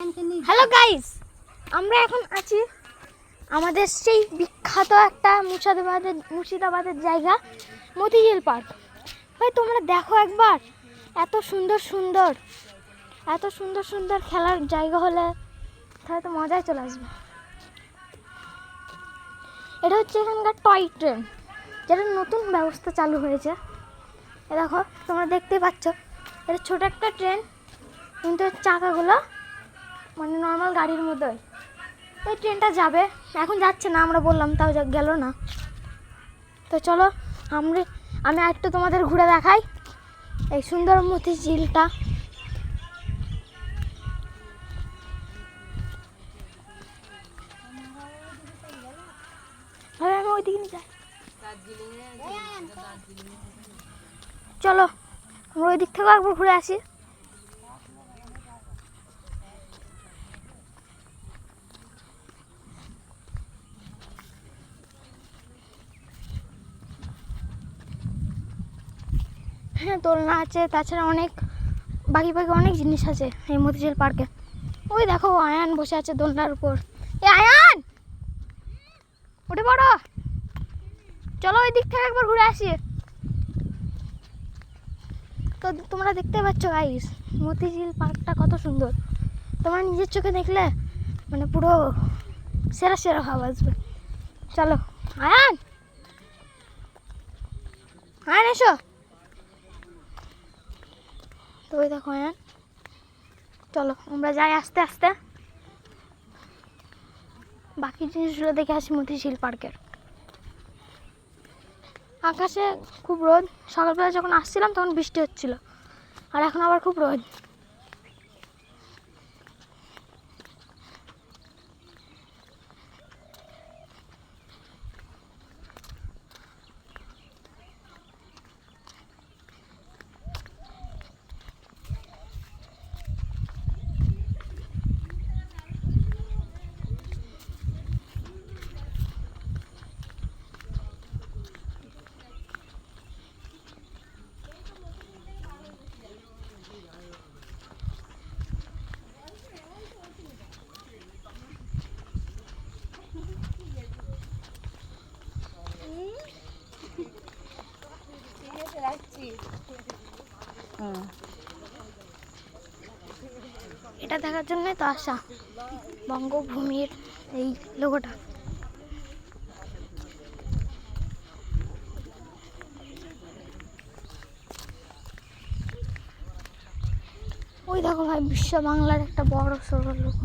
Hello guys, আমরা এখন আছি আমাদের সেই বিখ্যাত একটা মুর্শিদাবাদের জায়গা মতিঝিল পার্ক। ভাই তোমরা দেখো একবার, এত সুন্দর সুন্দর খেলার জায়গা হলে তাহলে তো মজাই চলে আসবে। এটা হচ্ছে এখানকার টয় ট্রেন, যেটা নতুন ব্যবস্থা চালু হয়েছে। এ দেখো তোমরা দেখতেই পাচ্ছ, এটা ছোট একটা ট্রেন, কিন্তু চাকাগুলো মানে নর্মাল গাড়ির মতোই। এই ট্রেনটা যাবে, এখন যাচ্ছে না, আমরা বললাম তাও গেল না। তো চলো আমি একটু তোমাদের ঘুরে দেখাই এই সুন্দর মতিঝিলটা। আমি ওইদিকে নিয়ে যাই, চলো আমরা ওই দিক থেকেও একবার ঘুরে আসি। হ্যাঁ, দোলনা আছে, তাছাড়া অনেক বাকি অনেক জিনিস আছে এই মতিঝিল পার্কে। ওই দেখো আয়ান বসে আছে দোলনার উপর। এ আয়ান, উঠে পড়ো, চলো ওই দিক থেকে একবার ঘুরে আসি। তো তোমরা দেখতে পাচ্ছ গাইস, মতিঝিল পার্কটা কত সুন্দর। তোমরা নিজের চোখে দেখলে মানে পুরো সেরা ভাব আসবে। চলো আয়ান, এসো। তো ওই দেখো আয়ান, চলো আমরা যাই আস্তে আস্তে, বাকি জিনিসগুলো দেখে আসি মতিঝিল পার্কের। আকাশে খুব রোদ, সকালবেলা যখন আসছিলাম তখন বৃষ্টি হচ্ছিল, আর এখন আবার খুব রোদ। এটা দেখার জন্যই তো আসা, বঙ্গভূমির এই লোগোটা। ওই দেখো ভাই, বিশ্ব বাংলার একটা বড় সড়ো লোগো।